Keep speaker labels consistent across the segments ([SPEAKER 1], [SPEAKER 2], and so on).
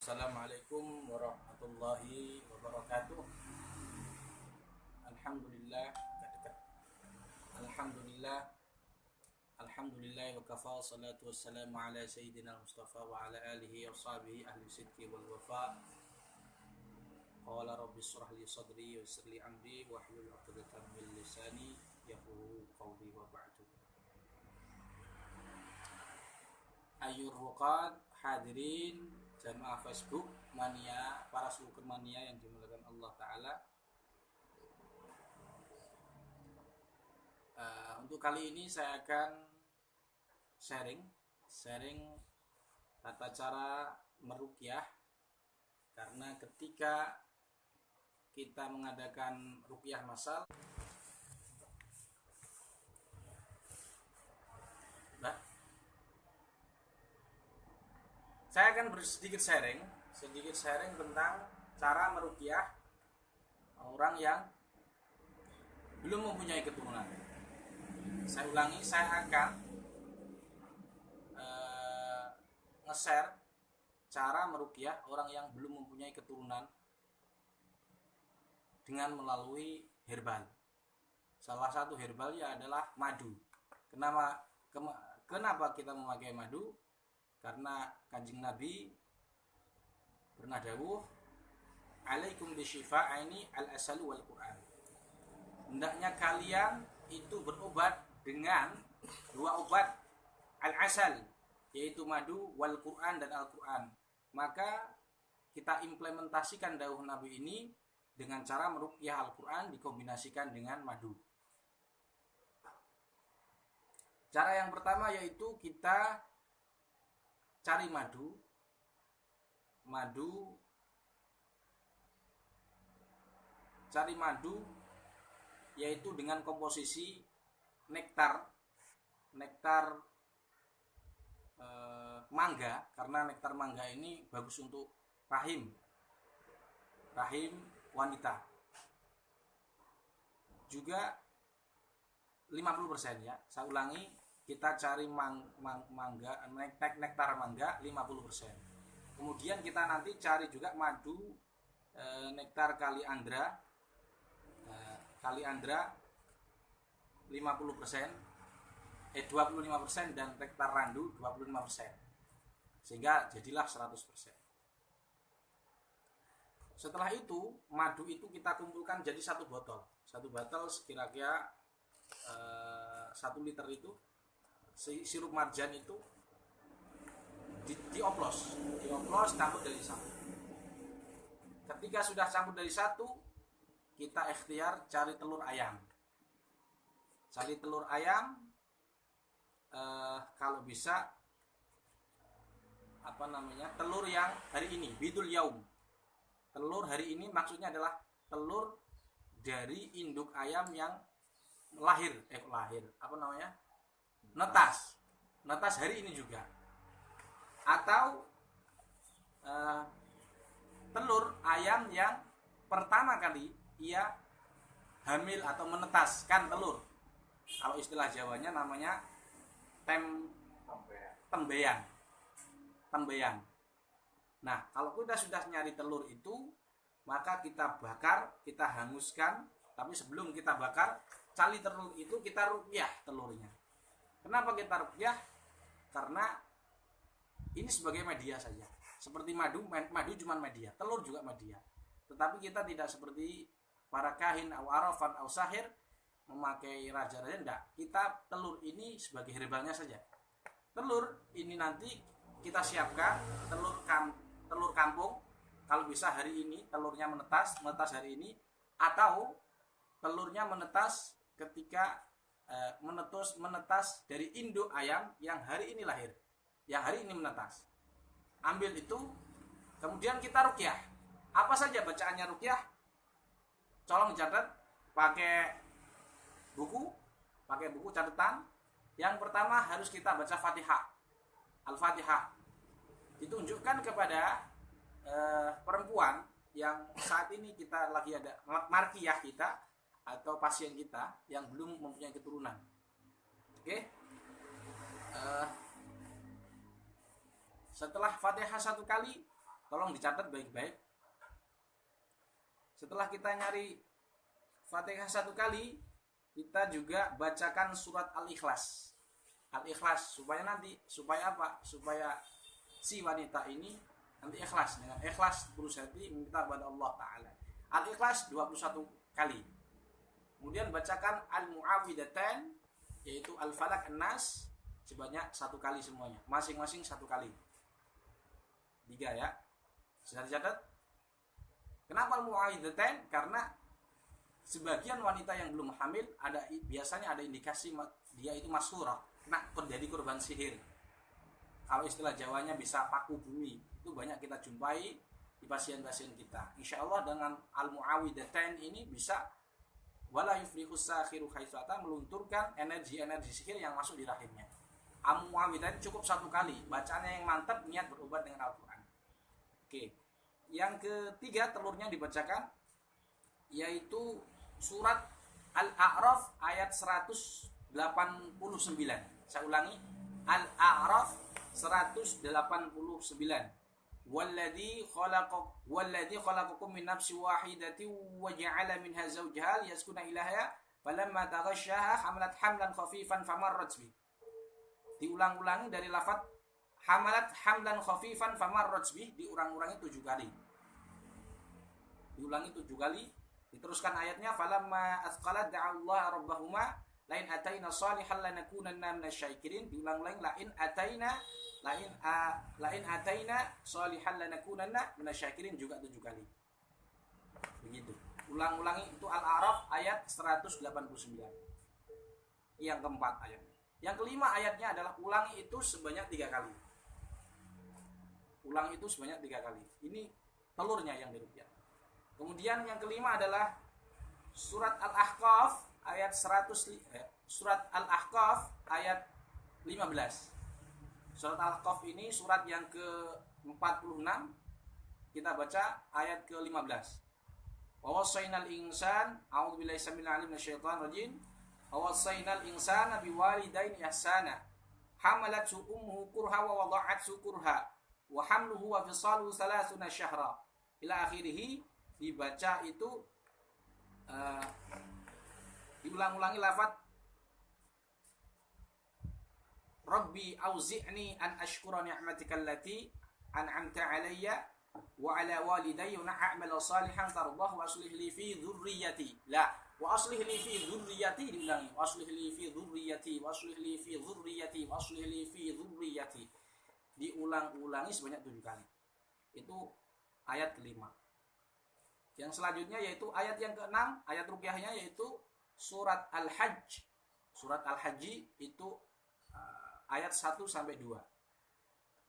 [SPEAKER 1] Assalamualaikum warahmatullahi wabarakatuh. Alhamdulillah, dekat. Alhamdulillah, alhamdulillah wa kafa salatu wassalamu ala sayyidina Mustafa wa ala alihi wa sahbihi ahli sidqi wal wafa. Qala rabbi shrah li sadri wa yassir li amri wa hlul 'uqdatam min lisani yafqahu qawli wa ba'du. Ayyur ruqad hadirin jamaah Facebook mania, para sulker mania yang dimuliakan Allah Ta'ala. Untuk kali ini saya akan sharing tata cara meruqyah, karena ketika kita mengadakan ruqyah massal, saya akan sedikit sharing tentang cara meruqyah orang yang belum mempunyai keturunan. Saya ulangi, saya akan nge-share cara meruqyah orang yang belum mempunyai keturunan dengan melalui herbal. Salah satu herbalnya adalah madu. Kenapa kita memakai madu? Karena Kanjeng Nabi pernah dawuh, alaikum bisyifa'aini al-asalu wal Qur'an. Hendaknya kalian itu berobat dengan dua obat al-asal, yaitu madu, wal Qur'an dan Al-Qur'an. Maka kita implementasikan dawuh Nabi ini dengan cara meruqyah Al-Qur'an dikombinasikan dengan madu. Cara yang pertama yaitu kita cari madu yaitu dengan komposisi nektar mangga, karena nektar mangga ini bagus untuk rahim wanita. Juga 50% ya, saya ulangi, kita cari nektar mangga 50%. Kemudian kita nanti cari juga madu nektar kaliandra 25%, 25% dan nektar randu 25%. Sehingga jadilah 100%. Setelah itu, madu itu kita kumpulkan jadi satu botol. Satu botol sekira-kira 1 liter itu. Sirup marjan itu dioplos campur dari satu. Ketika sudah campur dari satu, kita ikhtiar cari telur ayam. Kalau bisa telur yang hari ini, bidul yaum. Telur hari ini maksudnya adalah telur dari induk ayam yang netas hari ini juga, atau telur ayam yang pertama kali ia hamil atau menetaskan telur. Kalau istilah Jawanya namanya tembeyan. Nah, kalau kita sudah nyari telur itu, maka kita bakar, kita hanguskan. Tapi sebelum kita bakar, cari telur itu kita ruqyah telurnya. Kenapa kita ruqyah? Karena ini sebagai media saja. Seperti madu cuma media, telur juga media. Tetapi kita tidak seperti para kahin, arafan, sahir memakai raja-raja, enggak. Kita telur ini sebagai herbalnya saja. Telur ini nanti kita siapkan telur kampung. Kalau bisa hari ini telurnya menetas hari ini, atau telurnya menetas ketika menetas dari induk ayam yang hari ini lahir, yang hari ini menetas. Ambil itu, kemudian kita ruqyah. Apa saja bacaannya ruqyah? Colong catat, pakai buku catatan. Yang pertama harus kita baca Fatihah, Al-Fatihah. Ditunjukkan kepada perempuan yang saat ini kita lagi ada markiyah kita atau pasien kita yang belum mempunyai keturunan. Oke. Setelah Fatihah satu kali, tolong dicatat baik-baik. Setelah kita nyari Fatihah 1 kali, kita juga bacakan surat Al-Ikhlas. Al-Ikhlas supaya apa? Supaya si wanita ini nanti ikhlas, dengan ikhlas berusaha minta kepada Allah Ta'ala. Al-Ikhlas 21 kali. Kemudian bacakan Al-Mu'awwidatan, yaitu Al-Falaq, An-Nas, sebanyak 1 kali semuanya, masing-masing 1 kali. 3 ya. Sudah dicatat? Kenapa Al-Mu'awwidatan? Karena sebagian wanita yang belum hamil biasanya ada indikasi dia itu masyhurah, kena terjadi korban sihir. Kalau istilah Jawanya bisa paku bumi, itu banyak kita jumpai di pasien-pasien kita. Insya Allah dengan Al-Mu'awwidatan ini bisa wala yuflihus sakhiru haitsu ata, melunturkan energi-energi sihir yang masuk di rahimnya. Al-Mu'awwidatan cukup 1 kali, bacaannya yang mantap, niat berobat dengan Al-Qur'an. Oke. Yang ketiga telurnya dibacakan yaitu surat Al-A'raf ayat 189. Saya ulangi, Al-A'raf 189. Walladzi khalaqakum min nafsin wahidatin wa ja'ala minha zawjaha liyaskuna ilaiha falamma taghashaha hamalat hamlan khafifan famarrat bi. Diulang-ulangi dari lafaz hamalat hamlan khafifan famarrat bi, diulang-ulangi 7 kali. Diulangi 7 kali. Diteruskan ayatnya, falamma asqalat da'allaha rabbahuma lain ataina salihan lanakunanna minasyakirin. Diulang-ulang, lain ataina salihan lanakunanna minasyakirin, juga 7 kali. Begitu. Ulang-ulangi itu Al-A'raf ayat 189. Yang keempat ayatnya. Yang kelima ayatnya adalah ulangi itu sebanyak 3 kali. Ulangi itu sebanyak 3 kali. Ini telurnya yang diruqyah. Kemudian yang kelima adalah surat Al-Ahqaf ayat 15. Surat Al-Ahqaf ini surat yang ke-46. Kita baca ayat ke-15. Wa wassaynal insan a'udzubillahi samil alim minasyaitonir rajim. Wa wassaynal insana biwalidayni ihsana. Hamalathu ummuhu kurha wa wada'athu kurha wa hamluhu wa fisaluhu 30 syahra. Ila akhirih. Dibaca itu diulang-ulangi lafaz Rabbi auzi'ni an ashkura ni'matika allati an'amta 'alayya wa 'ala walidayya wa a'mala salihan tardahu wa aslih li fi dhurriyyati. La, wa aslih li fi dhurriyyati, diulangi. Wa aslih li fi dhurriyyati, wa aslih li fi dhurriyyati, wa aslih li fi dhurriyyati. Diulang-ulangi sebanyak 7 kali. Itu ayat kelima. Yang selanjutnya yaitu ayat yang ke-6, ayat ruqyahnya yaitu surat Al-Hajj. Surat Al-Hajj itu ayat 1 sampai 2.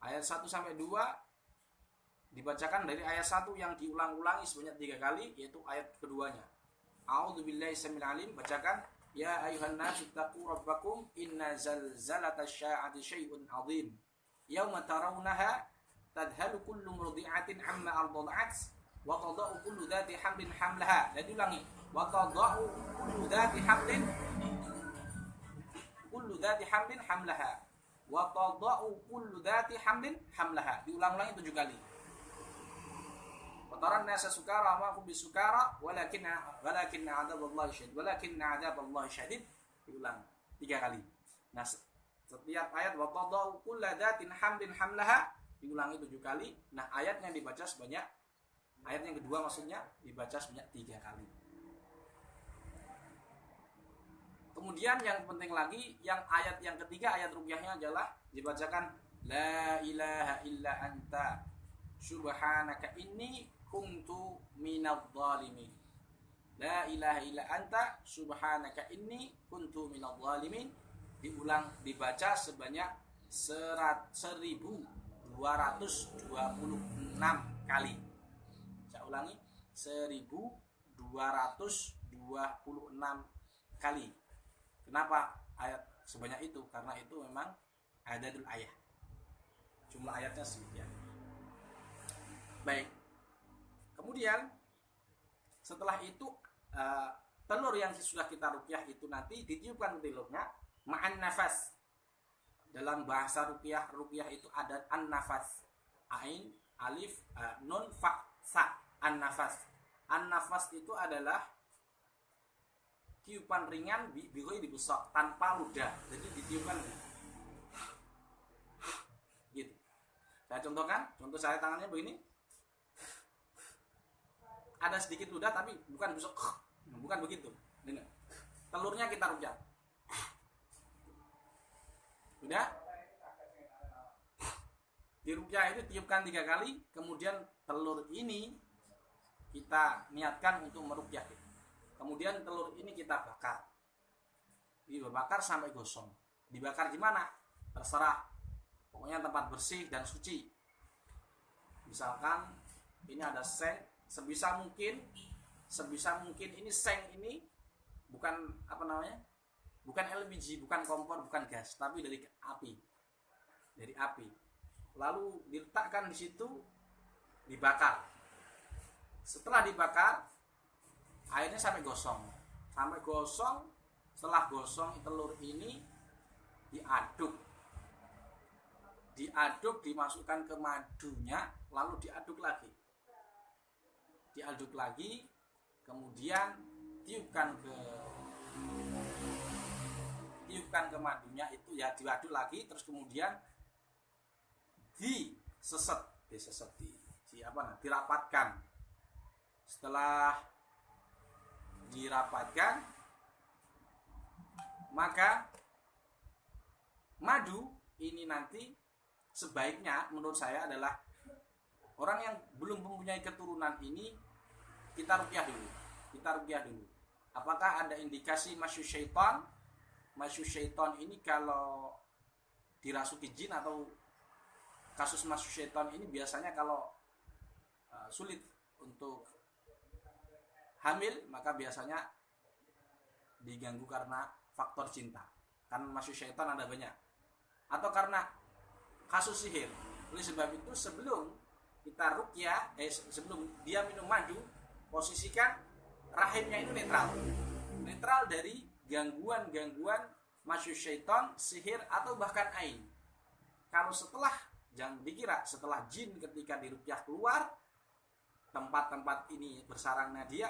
[SPEAKER 1] Ayat 1 sampai 2 dibacakan dari ayat 1 yang diulang-ulangi sebanyak 3 kali, yaitu ayat keduanya. A'udzubillahi samil alim, bacakan ya ayuhan nasu taqu rabbakum inna zalzalatasy sya'ati syai'un 'adzim. Yauma tarawunaha tadhalu kullu murdi'atin 'amma arda'at wa tadau kullu dzati hamlin hamlaha. Dan diulangi, wa tadau kullu dzati hamlin hamlaha, wa tadau kullu dzati hamlin hamlaha. Diulang-ulangi 7 kali. Wa taran nasa sukara ma hum bisukara walakinna adzaballahi syadid. Diulang 3 kali. Nah, setiap ayat wa tadau kullu dzatin hamlin hamlaha diulangi 7 kali. Nah, ayat yang dibaca sebanyak, ayat yang kedua maksudnya dibaca sebanyak 3 kali. Kemudian yang penting lagi, yang ayat yang ketiga, ayat ruqyahnya adalah dibacakan la ilaha illa anta subhanaka inni kuntu minadh dhalimin. La ilaha illa anta subhanaka inni kuntu minadh dhalimin. Dibaca sebanyak 1226 kali. Saya ulangi, 1226 kali. Kenapa ayat sebanyak itu? Karena itu memang adadul ayat. Jumlah ayatnya sekian. Baik. Kemudian setelah itu telur yang sudah kita ruqyah itu nanti ditiupkan telurnya ma'an nafas. Dalam bahasa ruqyah itu ada an-nafas. Ain alif nun fa sa, an-nafas. An-nafas itu adalah tiupan ringan bigoi dibesok tanpa ludah. Jadi ditiupkan gitu. Saya contohkan, contoh saya tangannya begini. Ada sedikit ludah tapi bukan besok, bukan begitu. Dengar. Telurnya kita rujak. Udah? Dirukyah itu tiupkan 3 kali, kemudian telur ini kita niatkan untuk merukyah. Kemudian telur ini kita bakar. Dibakar sampai gosong. Dibakar di mana? Terserah. Pokoknya tempat bersih dan suci. Misalkan ini ada seng, sebisa mungkin ini seng ini bukan apa namanya? Bukan LPG, bukan kompor, bukan gas, tapi dari api. Dari api. Lalu diletakkan di situ, dibakar. Setelah dibakar, airnya sampai gosong. Sampai gosong, setelah gosong telur ini diaduk. Diaduk, dimasukkan ke madunya, lalu diaduk lagi. Diaduk lagi, kemudian tiupkan ke madunya itu ya, diaduk lagi, terus kemudian dirapatkan. Setelah dirapatkan, maka madu ini nanti sebaiknya menurut saya adalah orang yang belum mempunyai keturunan ini kita rukyah dulu. Apakah ada indikasi masyu syaitan? Masyu syaitan ini kalau dirasuki jin atau kasus masyu syaitan ini biasanya kalau sulit untuk hamil, maka biasanya diganggu karena faktor cinta. Kan masyu syaitan ada banyak. Atau karena kasus sihir. Oleh sebab itu sebelum kita rukyah, sebelum dia minum madu, posisikan rahimnya itu netral dari gangguan masyu syaitan, sihir atau bahkan ain. Kalau setelah, jangan dikira setelah jin ketika dirukyah keluar, tempat-tempat ini bersarangnya dia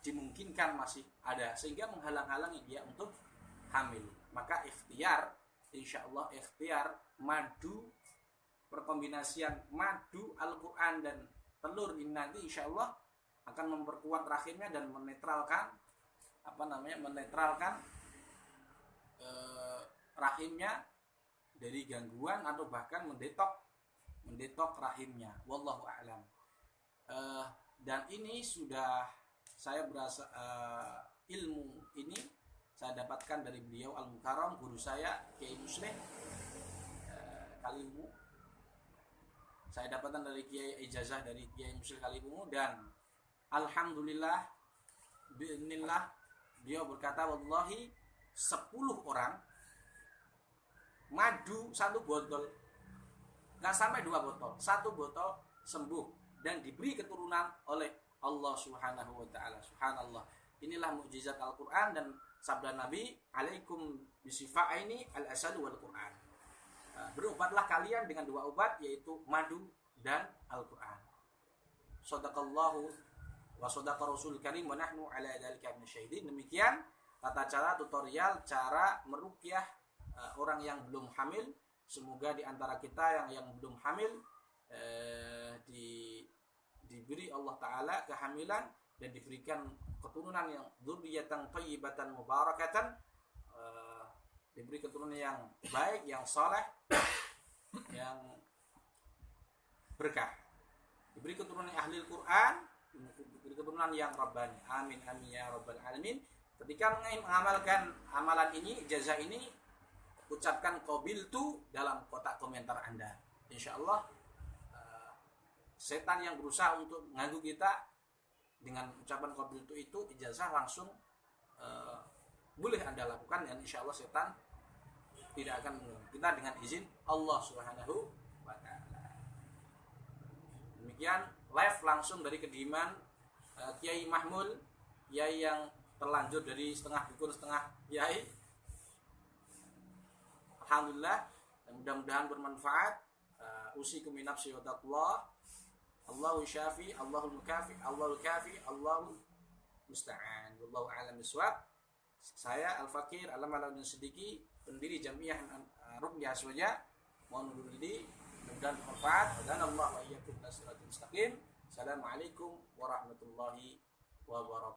[SPEAKER 1] dimungkinkan masih ada sehingga menghalang-halangi dia untuk hamil. Maka insyaallah ikhtiar madu, perkombinasian madu Al-Quran dan telur ini nanti insyaallah akan memperkuat rahimnya dan menetralkan rahimnya dari gangguan atau bahkan mendetok rahimnya. Wallahu a'lam. Dan ini sudah saya berasa ilmu ini saya dapatkan dari beliau Al-Mukarram, guru saya Kiai Musleh Kalimu. Saya dapatkan dari Kiai ijazah dari Kiai Musleh Kalimu, dan alhamdulillah bi'idznillah beliau berkata wallahi 10 orang madu 1 botol, nggak sampai 2 botol, 1 botol sembuh dan diberi keturunan oleh Allah Subhanahu wa taala. Subhanallah. Inilah mukjizat Al-Qur'an dan sabda Nabi, alaikum bisifa'aini al-asal wal Qur'an. Berobatlah kalian dengan 2 obat, yaitu madu dan Al-Qur'an. Shadaqallahu wa shadaqa Rasul Karim wa nahnu ala dzalika minasyahidin. Demikian tata cara tutorial cara meruqyah orang yang belum hamil. Semoga di antara kita yang belum hamil diberi Allah Ta'ala kehamilan dan diberikan keturunan yang dzurriyyatan thayyibatan mubarakatan, diberi keturunan yang baik, yang saleh, yang berkah, diberi keturunan ahli Al-Quran, diberi keturunan yang rabbani. Amin amin ya rabbal alamin. Ketika mengamalkan amalan ini, ijazah ini, ucapkan qabiltu dalam kotak komentar Anda. Insyaallah setan yang berusaha untuk mengganggu kita dengan ucapan qabiltu itu ijazah langsung boleh Anda lakukan, dan insyaallah setan tidak akan mengganggu kita dengan izin Allah Subhanahu wa taala. Demikian live langsung dari kediaman Kiai Mahmul, Kiai yang terlanjur dari setengah dukun setengah kiai. Alhamdulillah, dan mudah-mudahan bermanfaat. Usikum bi nafsi wa taqwa. Allahu syafi, Allahul mukafi, Allahul kafi, Allahu musta'an. Wallahu a'lam bishawab. Saya Al-Fakir Alam Alamin Siddiqi, pendiri Jamiah Ruqyah Aswaja. Mohon undur diri, mudah-mudahan bermanfaat. Dan Allah wa iyyakum ila siratal mustaqim. Assalamualaikum warahmatullahi wabarakatuh.